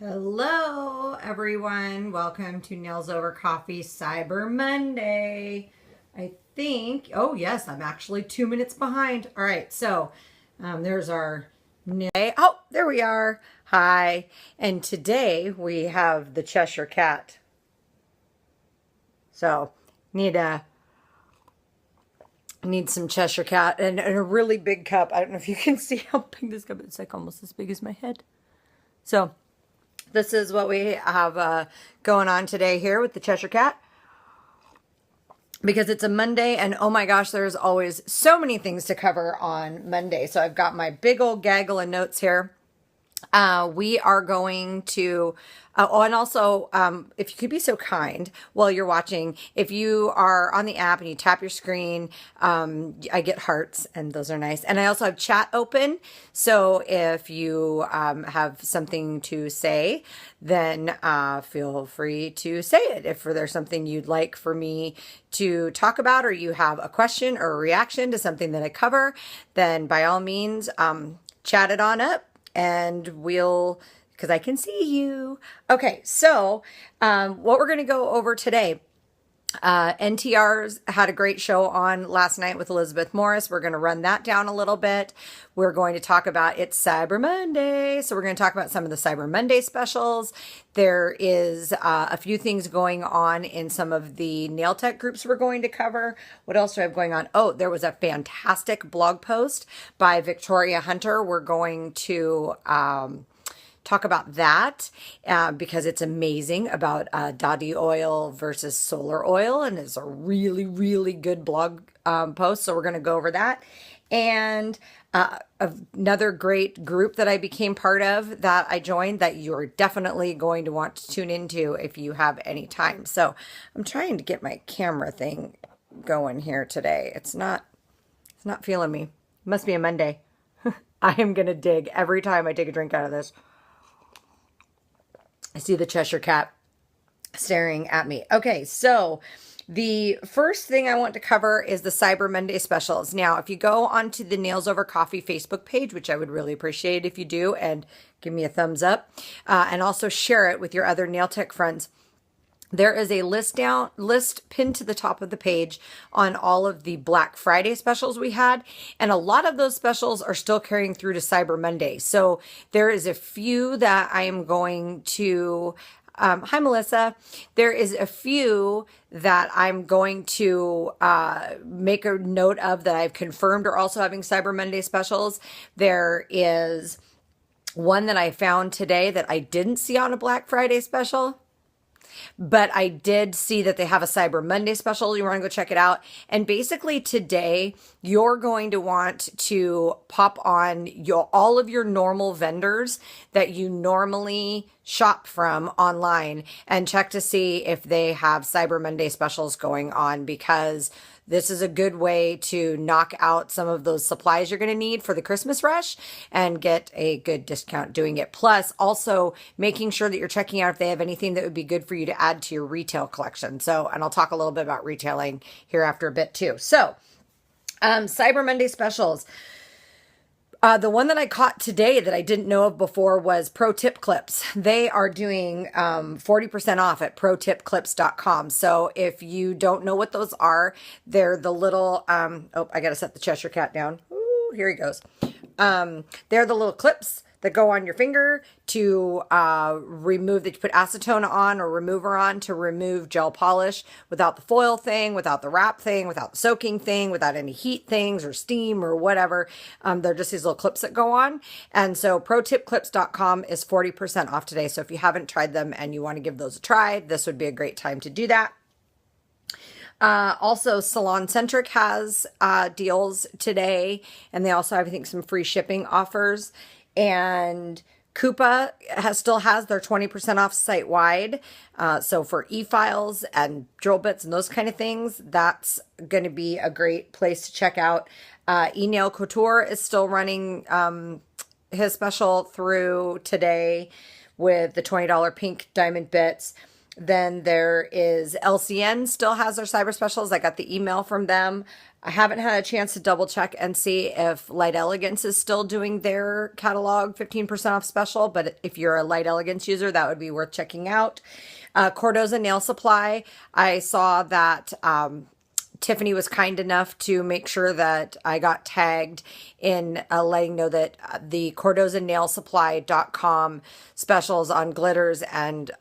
Hello, everyone. Welcome to Nails Over Coffee Cyber Monday. I think, oh, yes, I'm actually 2 minutes behind. All right, so there's our nail. Oh, there we are. Hi. And today we have the Cheshire Cat. So, need some Cheshire Cat and a really big cup. I don't know if you can see how big this cup is. It's like almost as big as my head. So, this is what we have going on today here with the Cheshire Cat. Because it's a Monday, and oh my gosh, there's always so many things to cover on Monday. So I've got my big old gaggle of notes here. We are going to, and also, if you could be so kind while you're watching, if you are on the app and you tap your screen, I get hearts and those are nice. And I also have chat open. So if you have something to say, then feel free to say it. If there's something you'd like for me to talk about, or you have a question or a reaction to something that I cover, then by all means, chat it on up. And because I can see you. Okay, so what we're going to go over today, NTR's had a great show on last night with Elizabeth Morris. We're going to run that down a little bit. We're going to talk about it's Cyber Monday. So we're going to talk about some of the Cyber Monday specials. There is a few things going on in some of the nail tech groups we're going to cover. What else do I have going on? Oh, there was a fantastic blog post by Victoria Hunter. We're going to talk about that because it's amazing about Dadi oil versus solar oil, and it's a really, really good blog post. So we're going to go over that. And another great group that I became part of that I joined that you're definitely going to want to tune into if you have any time. So I'm trying to get my camera thing going here today. It's not feeling me. It must be a Monday. I am going to dig every time I take a drink out of this. I see the Cheshire Cat staring at me. Okay, so the first thing I want to cover is the Cyber Monday specials. Now, if you go onto the Nails Over Coffee Facebook page, which I would really appreciate if you do, and give me a thumbs up, and also share it with your other nail tech friends. There is a list pinned to the top of the page on all of the Black Friday specials we had. And a lot of those specials are still carrying through to Cyber Monday. So there is a few that I am going to, hi, Melissa. There is a few that I'm going to make a note of that I've confirmed are also having Cyber Monday specials. There is one that I found today that I didn't see on a Black Friday special. But I did see that they have a Cyber Monday special. You want to go check it out. And basically today, you're going to want to pop on all of your normal vendors that you normally shop from online and check to see if they have Cyber Monday specials going on, because this is a good way to knock out some of those supplies you're going to need for the Christmas rush and get a good discount doing it. Plus, also making sure that you're checking out if they have anything that would be good for you to add to your retail collection. So, and I'll talk a little bit about retailing here after a bit too. So, Cyber Monday specials. The one that I caught today that I didn't know of before was Pro Tip Clips. They are doing 40% off at protipclips.com. So if you don't know what those are, they're the little, oh, I got to set the Cheshire Cat down. Ooh, here he goes. They're the little clips that go on your finger to remove, that you put acetone on or remover on to remove gel polish without the foil thing, without the wrap thing, without the soaking thing, without any heat things or steam or whatever. They're just these little clips that go on. And so protipclips.com is 40% off today. So if you haven't tried them and you want to give those a try, this would be a great time to do that. Also, Salon Centric has deals today, and they also have, I think, some free shipping offers. And Coupa still has their 20% off site-wide. So for e-files and drill bits and those kind of things, that's going to be a great place to check out. E-Nail Couture is still running his special through today with the $20 pink diamond bits. Then there is LCN still has their cyber specials. I got the email from them I haven't had a chance to double check and see if Light Elegance is still doing their catalog 15% off special, but if you're a Light Elegance user, that would be worth checking out. Cordoza Nail Supply, I saw that Tiffany was kind enough to make sure that I got tagged in letting know that the CordozaNailSupply.com specials on glitters and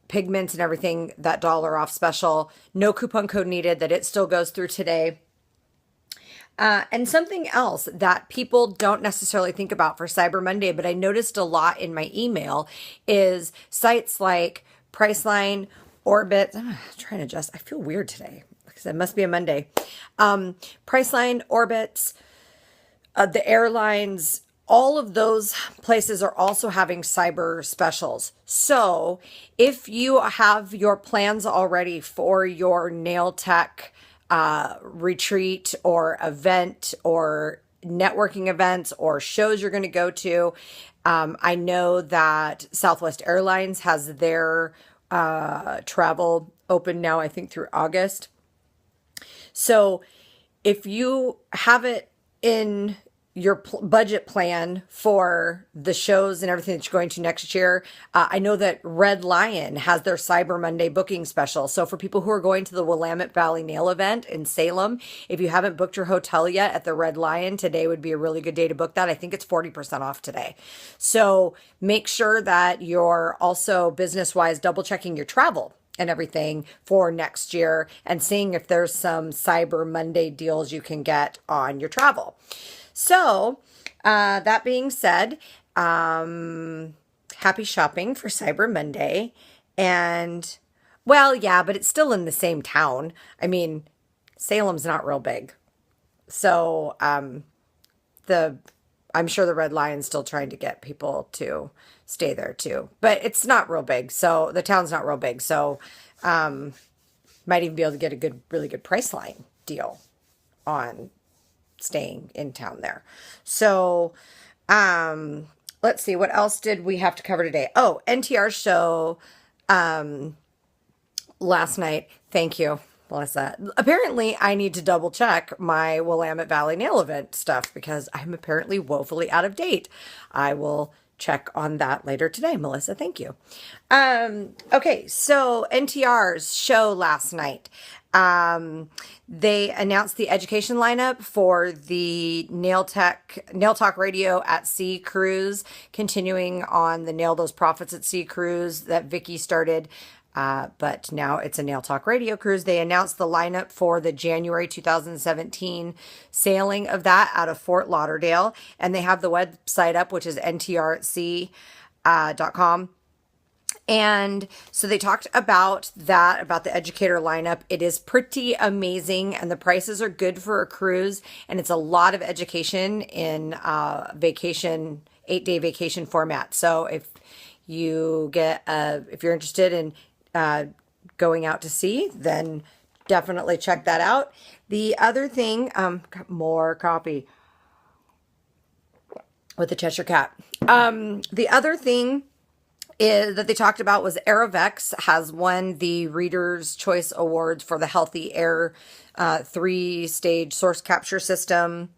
pigments and everything, that $1 off special, no coupon code needed, that it still goes through today. And something else that people don't necessarily think about for Cyber Monday, but I noticed a lot in my email, is sites like Priceline, Orbit. I'm trying to adjust. I feel weird today because it must be a Monday. Priceline, Orbitz, the airlines, all of those places are also having cyber specials. So if you have your plans already for your nail tech retreat or event or networking events or shows you're going to go to, I know that Southwest Airlines has their travel open now, I think through August. So if you have it in your budget plan for the shows and everything that you're going to next year, I know that Red Lion has their Cyber Monday booking special. So for people who are going to the Willamette Valley Nail event in Salem, if you haven't booked your hotel yet at the Red Lion, today would be a really good day to book that. I think it's 40% off today. So make sure that you're also business-wise double checking your travel and everything for next year and seeing if there's some Cyber Monday deals you can get on your travel. So, that being said, happy shopping for Cyber Monday. And, well, yeah, but it's still in the same town. I mean, Salem's not real big. So, I'm sure the Red Lion's still trying to get people to stay there too. But it's not real big. So, the town's not real big. So, might even be able to get a really good Priceline deal on staying in town there. So, let's see, what else did we have to cover today? Oh, NTR show, last night. Thank you, Melissa. Apparently I need to double check my Willamette Valley nail event stuff because I'm apparently woefully out of date. I will check on that later today, Melissa. Thank you. Okay. So NTR's show last night, they announced the education lineup for the Nail Talk Radio at Sea cruise, continuing on the Nail Those Profits at Sea cruise that Vicky started. But now it's a Nail Talk Radio cruise. They announced the lineup for the January 2017 sailing of that out of Fort Lauderdale. And they have the website up, which is ntrc.com. And so they talked about that, about the educator lineup. It is pretty amazing and the prices are good for a cruise. And it's a lot of education in vacation, 8-day vacation format. So if you if you're interested in going out to sea, then definitely check that out. The other thing, got more coffee with the Cheshire Cat. The other thing that they talked about was Aravex has won the Reader's Choice Awards for the Healthy Air 3-stage source capture system.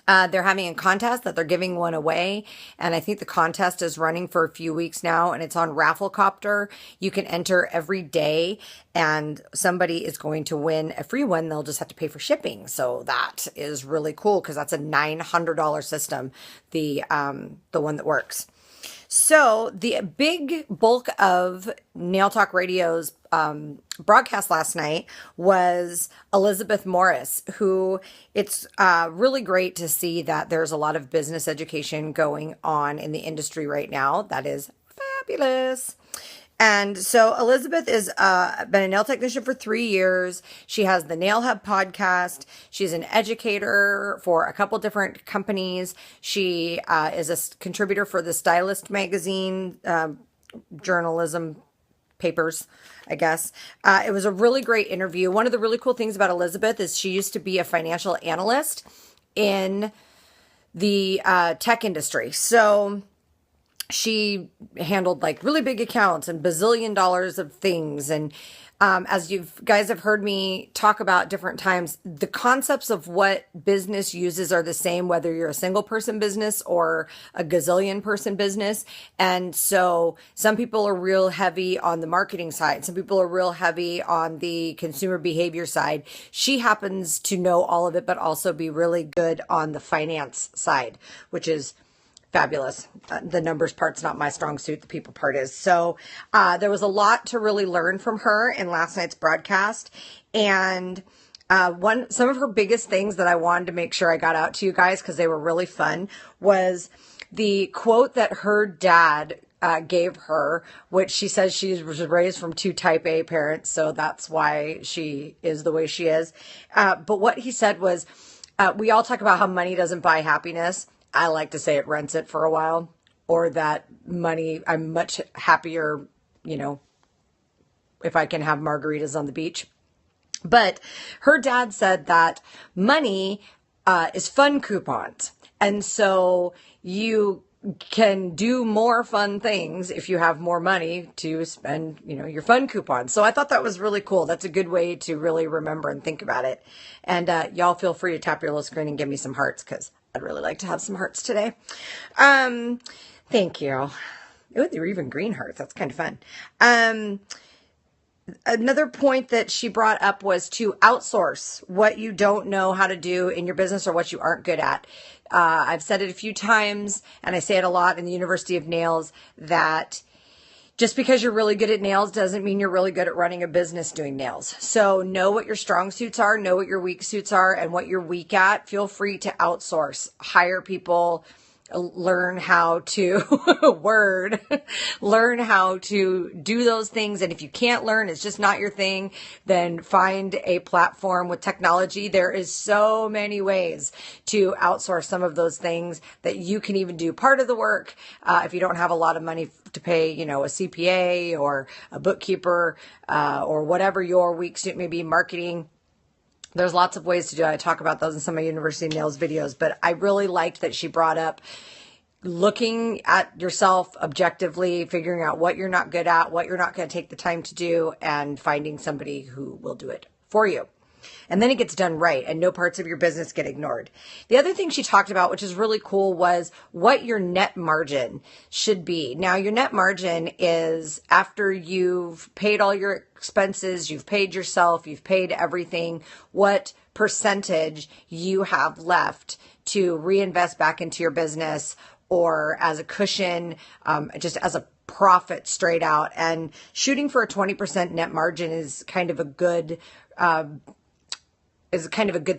They're having a contest that they're giving one away. And I think the contest is running for a few weeks now and it's on Rafflecopter. You can enter every day and somebody is going to win a free one. They'll just have to pay for shipping. So that is really cool because that's a $900 system. The one that works. So the big bulk of Nail Talk Radio's broadcast last night was Elizabeth Morris, who it's really great to see that there's a lot of business education going on in the industry right now. That is fabulous. And so Elizabeth has been a nail technician for 3 years. She has the Nail Hub podcast. She's an educator for a couple different companies. She is a contributor for the Stylist magazine, journalism papers, I guess. It was a really great interview. One of the really cool things about Elizabeth is she used to be a financial analyst in the tech industry. So she handled like really big accounts and bazillion dollars of things. And As you guys have heard me talk about different times, the concepts of what business uses are the same, whether you're a single person business or a gazillion person business. And so some people are real heavy on the marketing side. Some people are real heavy on the consumer behavior side. She happens to know all of it, but also be really good on the finance side, which is fabulous. The numbers part's not my strong suit. The people part is. So there was a lot to really learn from her in last night's broadcast. And some of her biggest things that I wanted to make sure I got out to you guys because they were really fun was the quote that her dad gave her, which she says she was raised from two type A parents. So that's why she is the way she is. But what he said was, we all talk about how money doesn't buy happiness. I like to say it rents it for a while, or that money, I'm much happier, if I can have margaritas on the beach. But her dad said that money is fun coupons. And so you can do more fun things if you have more money to spend, your fun coupons. So I thought that was really cool. That's a good way to really remember and think about it. And y'all feel free to tap your little screen and give me some hearts because I'd really like to have some hearts today. Thank you. Oh, they were even green hearts. That's kind of fun. Another point that she brought up was to outsource what you don't know how to do in your business or what you aren't good at. I've said it a few times, and I say it a lot in the University of Nails, that just because you're really good at nails doesn't mean you're really good at running a business doing nails. So know what your strong suits are, know what your weak suits are, and what you're weak at. Feel free to outsource, hire people, learn how to learn how to do those things. And if you can't learn, it's just not your thing, then find a platform with technology. There is so many ways to outsource some of those things that you can even do part of the work. If you don't have a lot of money to pay, a CPA or a bookkeeper, or whatever your weak suit may be, marketing. There's lots of ways to do it. I talk about those in some of my University Nails videos, but I really liked that she brought up looking at yourself objectively, figuring out what you're not good at, what you're not going to take the time to do, and finding somebody who will do it for you. And then it gets done right and no parts of your business get ignored. The other thing she talked about, which is really cool, was what your net margin should be. Now, your net margin is after you've paid all your expenses, you've paid yourself, you've paid everything, what percentage you have left to reinvest back into your business or as a cushion, just as a profit straight out. And shooting for a 20% net margin is kind of a good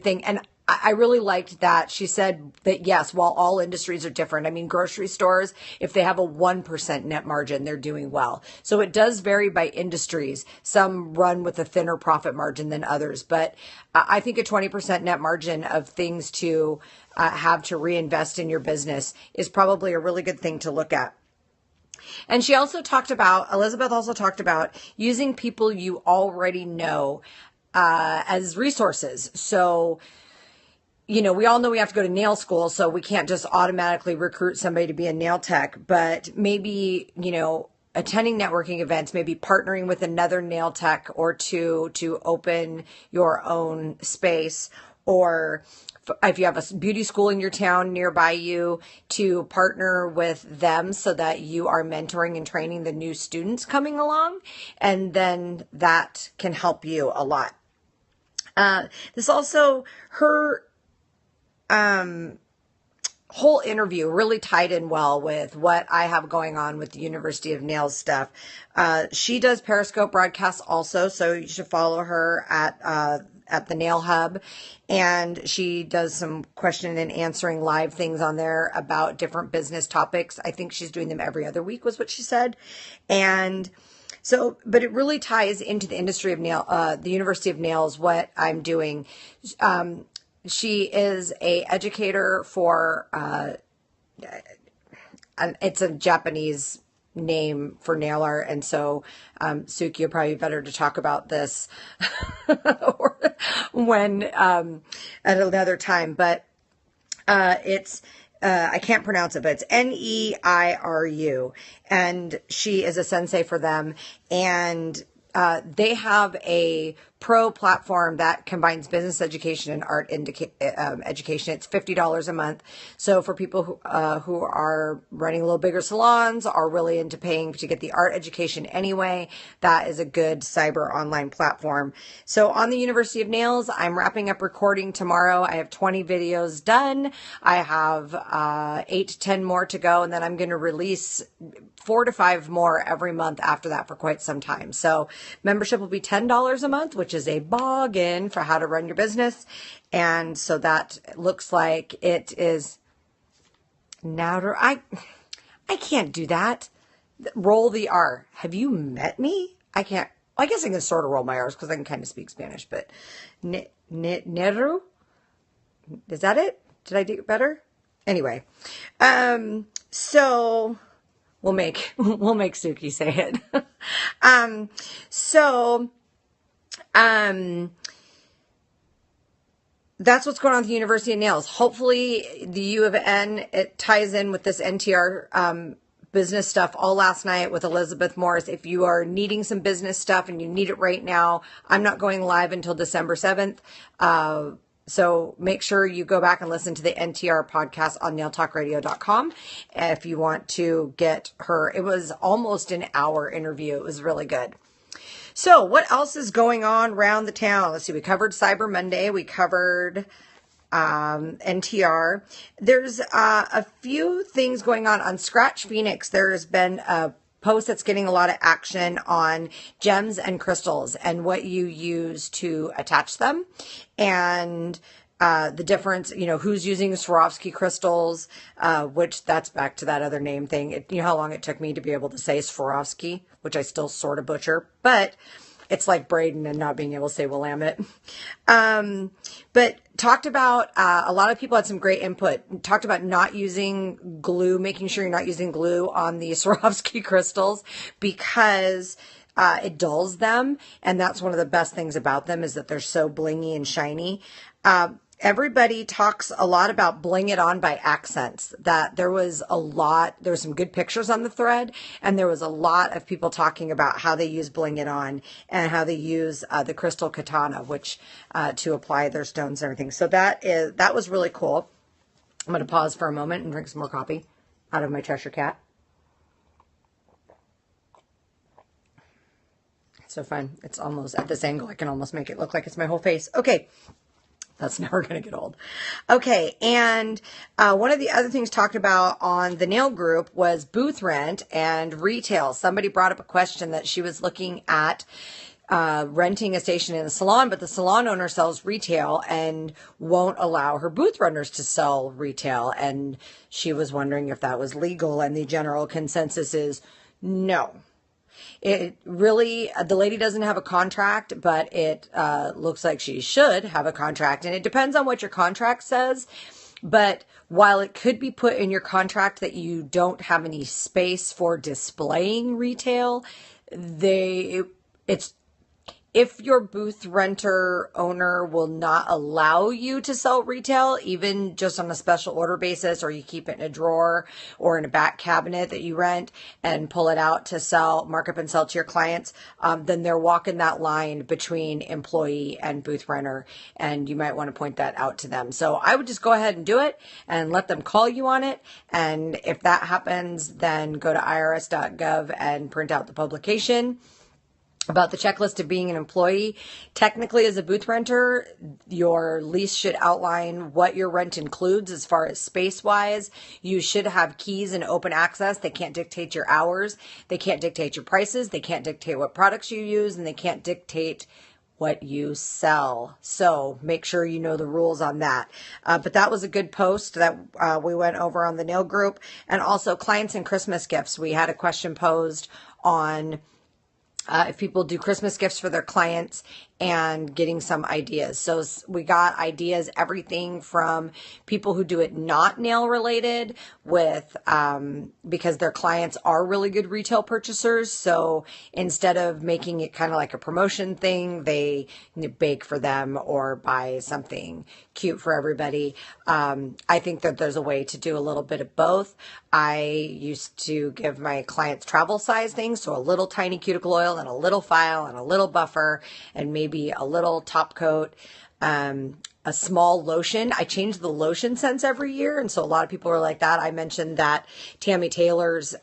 thing. And I really liked that she said that, yes, while all industries are different, I mean, grocery stores, if they have a 1% net margin, they're doing well. So it does vary by industries. Some run with a thinner profit margin than others. But I think a 20% net margin of things to have to reinvest in your business is probably a really good thing to look at. And Elizabeth also talked about using people you already know as resources. So, we all know we have to go to nail school, so we can't just automatically recruit somebody to be a nail tech, but maybe, attending networking events, maybe partnering with another nail tech or two to open your own space, or if you have a beauty school in your town nearby you, to partner with them so that you are mentoring and training the new students coming along. And then that can help you a lot. This also, her whole interview really tied in well with what I have going on with the University of Nails stuff. She does Periscope broadcasts also, so you should follow her at the Nail Hub. And she does some question and answering live things on there about different business topics. I think she's doing them every other week was what she said. And so, but it really ties into the industry of the University of Nails, what I'm doing. She is a educator for, it's a Japanese name for nail art. And so, Suki, you're probably better to talk about this or when, at another time, but, it's, I can't pronounce it, but it's Neiru, and she is a sensei for them. And they have a pro platform that combines business education and art education. It's $50 a month. So for people who are running a little bigger salons, are really into paying to get the art education anyway, that is a good cyber online platform. So on the University of Nails, I'm wrapping up recording tomorrow. I have 20 videos done. I have 8 to 10 more to go, and then I'm going to release 4 to 5 more every month after that for quite some time. So membership will be $10 a month, which is a bargain for how to run your business. And so that looks like it is now. I can't do that. Roll the R. Have you met me? I can't. I guess I can sort of roll my R's because I can kind of speak Spanish, but Neru? Is that it? Did I do it better? Anyway, so we'll make Suki say it. That's what's going on at the University of Nails. Hopefully the U of N, it ties in with this NTR business stuff all last night with Elizabeth Morris. If you are needing some business stuff and you need it right now, I'm not going live until December 7th. So make sure you go back and listen to the NTR podcast on nailtalkradio.com if you want to get her. It was almost an hour interview. It was really good. So what else is going on around the town? Let's see. We covered Cyber Monday. We covered NTR. There's a few things going on Scratch Phoenix. There's been a post that's getting a lot of action on gems and crystals and what you use to attach them, and the difference, who's using Swarovski crystals, which that's back to that other name thing. You know how long it took me to be able to say Swarovski, which I still sort of butcher, but it's like Braden and not being able to say Willamette. But talked about, a lot of people had some great input. Talked about not using glue, making sure you're not using glue on the Swarovski crystals because it dulls them. And that's one of the best things about them is that they're so blingy and shiny. Everybody talks a lot about Bling It On by Accents, that there was some good pictures on the thread, and there was a lot of people talking about how they use Bling It On and how they use the crystal katana, which to apply their stones and everything. So that was really cool. I'm going to pause for a moment and drink some more coffee out of my Cheshire Cat. It's so fun. It's almost at this angle. I can almost make it look like it's my whole face. Okay. That's never going to get old. Okay, and one of the other things talked about on the nail group was booth rent and retail. Somebody brought up a question that she was looking at renting a station in a salon, but the salon owner sells retail and won't allow her booth runners to sell retail. And she was wondering if that was legal, and the general consensus is no. It really, the lady doesn't have a contract, but it looks like she should have a contract. And it depends on what your contract says. But while it could be put in your contract that you don't have any space for displaying retail, it's if your booth renter owner will not allow you to sell retail, even just on a special order basis, or you keep it in a drawer or in a back cabinet that you rent and pull it out to sell, mark up and sell to your clients, then they're walking that line between employee and booth renter. And you might want to point that out to them. So I would just go ahead and do it and let them call you on it. And if that happens, then go to irs.gov and print out the publication about the checklist of being an employee. Technically, as a booth renter, your lease should outline what your rent includes as far as space-wise. You should have keys and open access. They can't dictate your hours. They can't dictate your prices. They can't dictate what products you use, and they can't dictate what you sell. So make sure you know the rules on that. But that was a good post that we went over on the nail group. And also clients and Christmas gifts. We had a question posed on if people do Christmas gifts for their clients and getting some ideas. So we got ideas, everything from people who do it not nail related with, because their clients are really good retail purchasers. So instead of making it kind of like a promotion thing, they bake for them or buy something cute for everybody. I think that there's a way to do a little bit of both. I used to give my clients travel size things, so a little tiny cuticle oil file and a little file and a little buffer and maybe a little top coat, a small lotion. I change the lotion scents every year. And so a lot of people are like that. I mentioned that Tammy Taylor's,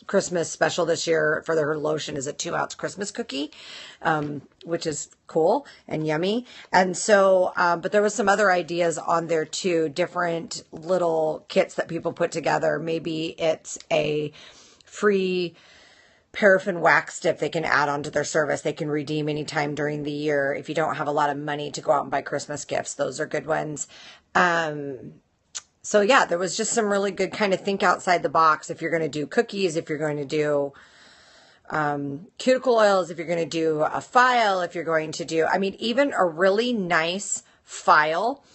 Christmas special this year for her lotion is a 2-ounce Christmas cookie, which is cool and yummy. And so, but there was some other ideas on there too, different little kits that people put together. Maybe it's a free paraffin wax dip they can add onto their service. They can redeem anytime during the year. If you don't have a lot of money to go out and buy Christmas gifts, those are good ones. So yeah, there was just some really good kind of think outside the box. If you're going to do cookies, if you're going to do cuticle oils, if you're going to do a file, if you're going to do, I mean, even a really nice file.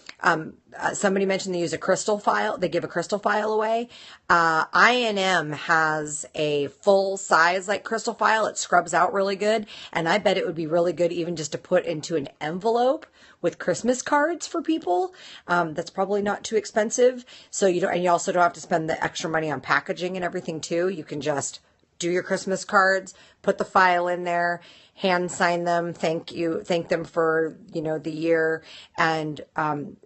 Somebody mentioned they use a crystal file. They give a crystal file away. I&M has a full size like crystal file. It scrubs out really good. And I bet it would be really good even just to put into an envelope with Christmas cards for people. That's probably not too expensive. So you don't, and you also don't have to spend the extra money on packaging and everything too. You can just do your Christmas cards, put the file in there, hand sign them, thank them for, the year, and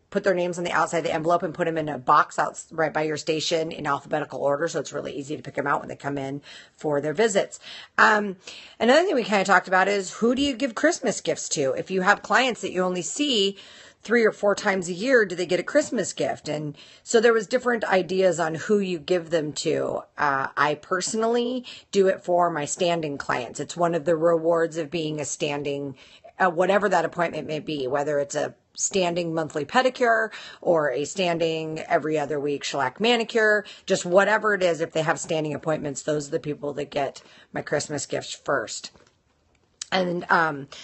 put their names on the outside of the envelope and put them in a box out right by your station in alphabetical order. So it's really easy to pick them out when they come in for their visits. Another thing we kind of talked about is, who do you give Christmas gifts to? If you have clients that you only see 3 or 4 times a year, do they get a Christmas gift? And so there was different ideas on who you give them to. I personally do it for my standing clients. It's one of the rewards of being a standing, whatever that appointment may be, whether it's a standing monthly pedicure or a standing every other week shellac manicure, just whatever it is. If they have standing appointments, those are the people that get my Christmas gifts first. And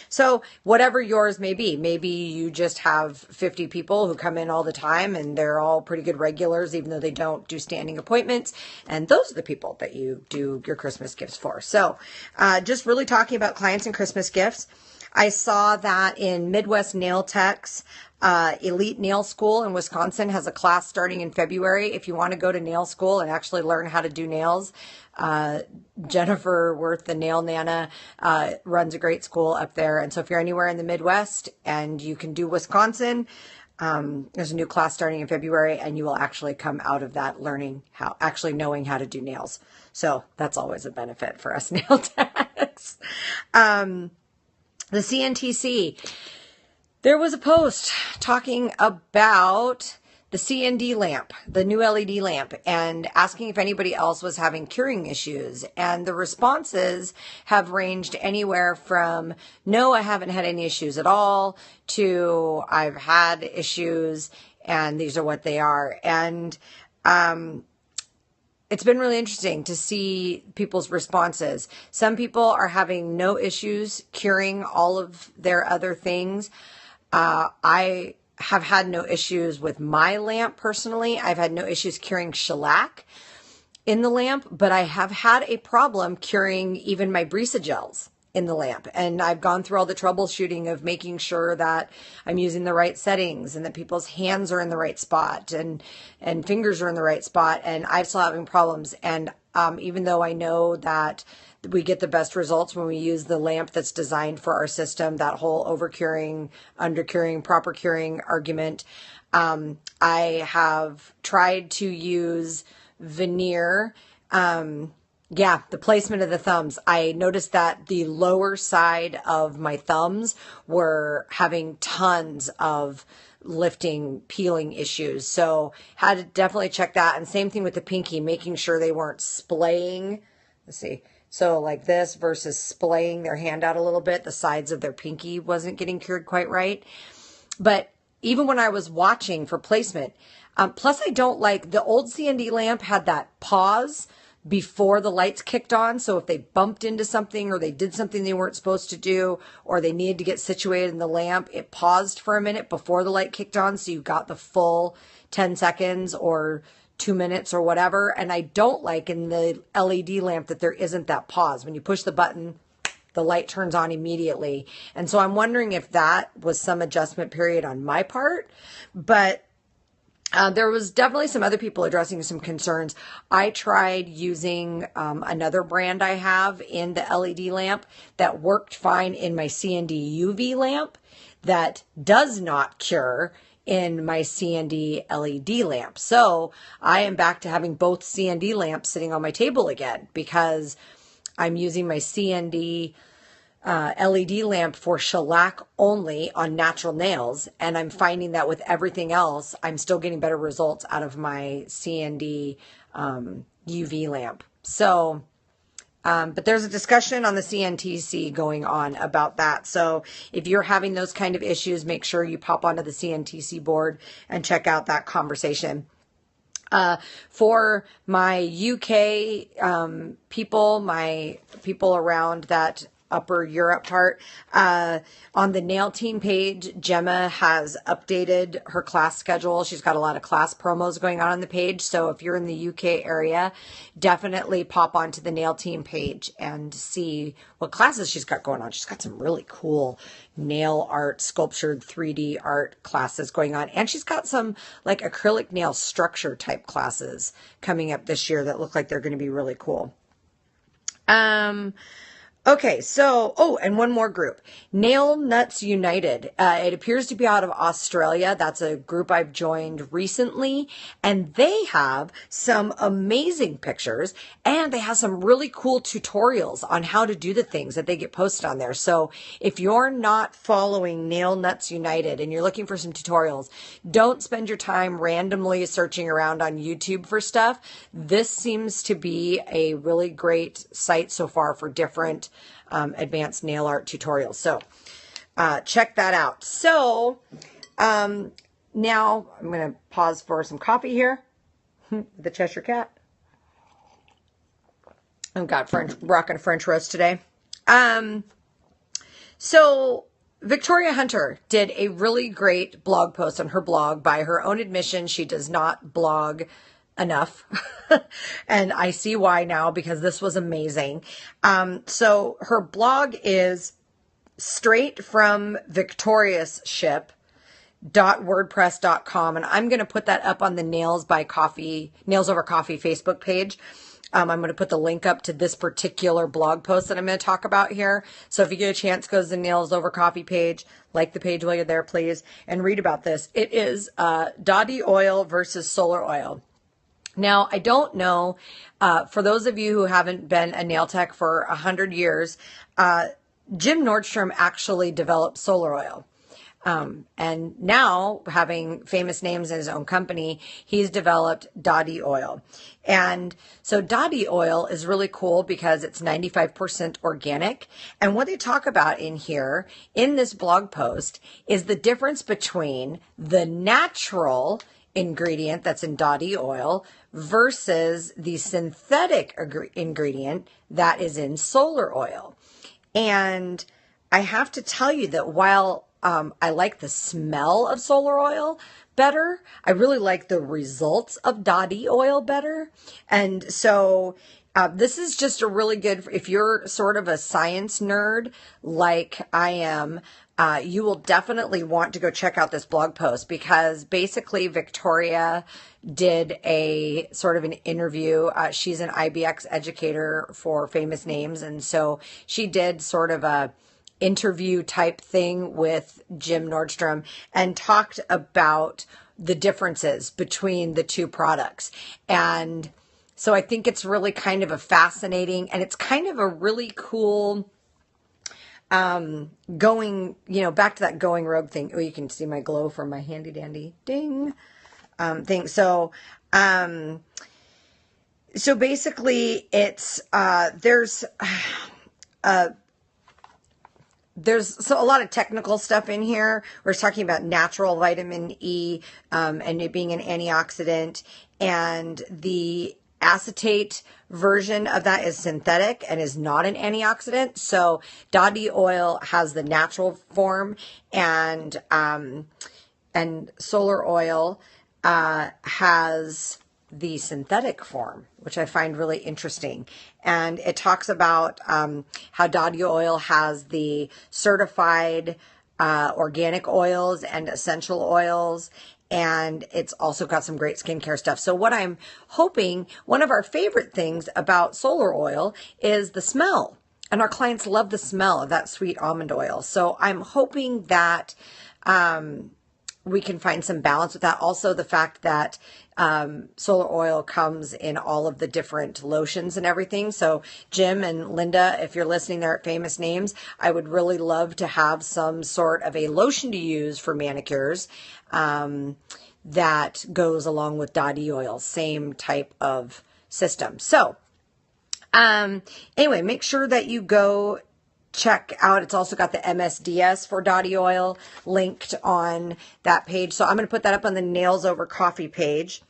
so whatever yours may be, maybe you just have 50 people who come in all the time and they're all pretty good regulars, even though they don't do standing appointments. And those are the people that you do your Christmas gifts for. So just really talking about clients and Christmas gifts. I saw that in Midwest Nail Tech's Elite Nail School in Wisconsin has a class starting in February. If you want to go to nail school and actually learn how to do nails, Jennifer Worth, the Nail Nana, runs a great school up there. And so if you're anywhere in the Midwest and you can do Wisconsin, there's a new class starting in February, and you will actually come out of that knowing how to do nails. So that's always a benefit for us nail techs. The CNTC, there was a post talking about the CND lamp, the new LED lamp, and asking if anybody else was having curing issues. And the responses have ranged anywhere from, no, I haven't had any issues at all, to I've had issues and these are what they are. And it's been really interesting to see people's responses. Some people are having no issues curing all of their other things. I have had no issues with my lamp personally. I've had no issues curing shellac in the lamp, but I have had a problem curing even my Brisa gels in the lamp. And I've gone through all the troubleshooting of making sure that I'm using the right settings and that people's hands are in the right spot and fingers are in the right spot. And I'm still having problems. And even though I know that we get the best results when we use the lamp that's designed for our system, that whole over-curing, under-curing, proper curing argument, I have tried to use veneer. The placement of the thumbs. I noticed that the lower side of my thumbs were having tons of lifting, peeling issues. So had to definitely check that. And same thing with the pinky, making sure they weren't splaying. Let's see. So like this versus splaying their hand out a little bit. The sides of their pinky wasn't getting cured quite right. But even when I was watching for placement, plus I don't like, the old CND lamp had that pause before the lights kicked on. So if they bumped into something or they did something they weren't supposed to do, or they needed to get situated in the lamp, it paused for a minute before the light kicked on. So you got the full 10 seconds or 2 minutes or whatever. And I don't like in the LED lamp that there isn't that pause. When you push the button, the light turns on immediately. And so I'm wondering if that was some adjustment period on my part, but There was definitely some other people addressing some concerns. I tried using another brand I have in the LED lamp that worked fine in my CND UV lamp that does not cure in my CND LED lamp. So I am back to having both CND lamps sitting on my table again because I'm using my CND LED lamp for shellac only on natural nails. And I'm finding that with everything else, I'm still getting better results out of my CND UV lamp. So, but there's a discussion on the CNTC going on about that. So if you're having those kind of issues, make sure you pop onto the CNTC board and check out that conversation. For my UK people, my people around that upper Europe part, on the Nail Team page, Gemma has updated her class schedule. She's got a lot of class promos going on the page. So if you're in the UK area, definitely pop onto the Nail Team page and see what classes she's got going on. She's got some really cool nail art, sculptured 3D art classes going on. And she's got some like acrylic nail structure type classes coming up this year that look like they're going to be really cool. Okay, so, and one more group, Nail Nuts United. It appears to be out of Australia. That's a group I've joined recently, and they have some amazing pictures, and they have some really cool tutorials on how to do the things that they get posted on there. So if you're not following Nail Nuts United and you're looking for some tutorials, don't spend your time randomly searching around on YouTube for stuff. This seems to be a really great site so far for different advanced nail art tutorials. So check that out. So now I'm going to pause for some coffee here. The Cheshire Cat. I've got rocking a French roast today. So Victoria Hunter did a really great blog post on her blog. By her own admission, she does not blog enough. And I see why now, because this was amazing. So her blog is straight from Victorious ship.wordpress.com. And I'm going to put that up on the Nails Over Coffee Facebook page. I'm going to put the link up to this particular blog post that I'm going to talk about here. So if you get a chance, go to the Nails Over Coffee page, like the page while you're there, please, and read about this. It is Dadi oil versus solar oil. Now, I don't know, for those of you who haven't been a nail tech for 100 years, Jim Nordstrom actually developed solar oil. And now, having famous names in his own company, he's developed Dadi oil. And so Dadi oil is really cool because it's 95% organic. And what they talk about in here, in this blog post, is the difference between the natural ingredient that's in Dadi oil versus the synthetic ingredient that is in solar oil. And I have to tell you that while I like the smell of solar oil better, I really like the results of Dadi oil better. And so this is just a really good, if you're sort of a science nerd like I am, you will definitely want to go check out this blog post, because basically Victoria did a sort of an interview. She's an IBX educator for famous names. And so she did sort of a interview type thing with Jim Nordstrom and talked about the differences between the two products. And so I think it's really kind of a fascinating, and it's kind of a really cool going, back to that going rogue thing. Oh, you can see my glow from my handy dandy ding thing. So basically it's, there's a lot of technical stuff in here. We're talking about natural vitamin E, and it being an antioxidant, and the acetate version of that is synthetic and is not an antioxidant. So Dadi oil has the natural form, and solar oil has the synthetic form, which I find really interesting. And it talks about how Dadi oil has the certified organic oils and essential oils, and it's also got some great skincare stuff. So what I'm hoping, one of our favorite things about solar oil is the smell. And our clients love the smell of that sweet almond oil. So I'm hoping that we can find some balance with that. Also, the fact that solar oil comes in all of the different lotions and everything. So Jim and Linda, if you're listening there at Famous Names, I would really love to have some sort of a lotion to use for manicures that goes along with Dottie oil. Same type of system. So anyway, make sure that you go check out. It's also got the MSDS for Dottie oil linked on that page. So I'm going to put that up on the Nails Over Coffee page.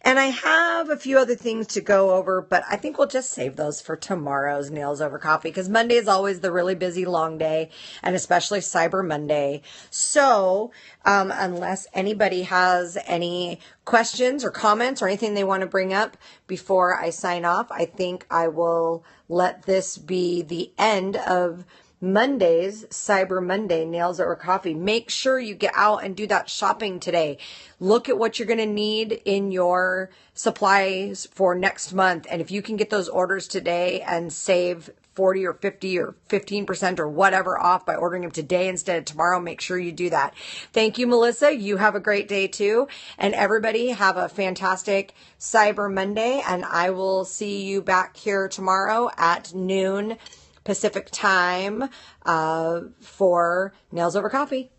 And I have a few other things to go over, but I think we'll just save those for tomorrow's Nails Over Coffee, because Monday is always the really busy long day, and especially Cyber Monday. So unless anybody has any questions or comments or anything they want to bring up before I sign off, I think I will let this be the end of Monday's Cyber Monday Nails Over Coffee. Make sure you get out and do that shopping today. Look at what you're going to need in your supplies for next month. And if you can get those orders today and save 40 or 50 or 15% or whatever off by ordering them today instead of tomorrow, make sure you do that. Thank you, Melissa. You have a great day too. And everybody have a fantastic Cyber Monday. And I will see you back here tomorrow at noon Pacific time for Nails Over Coffee.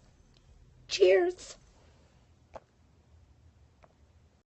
Cheers.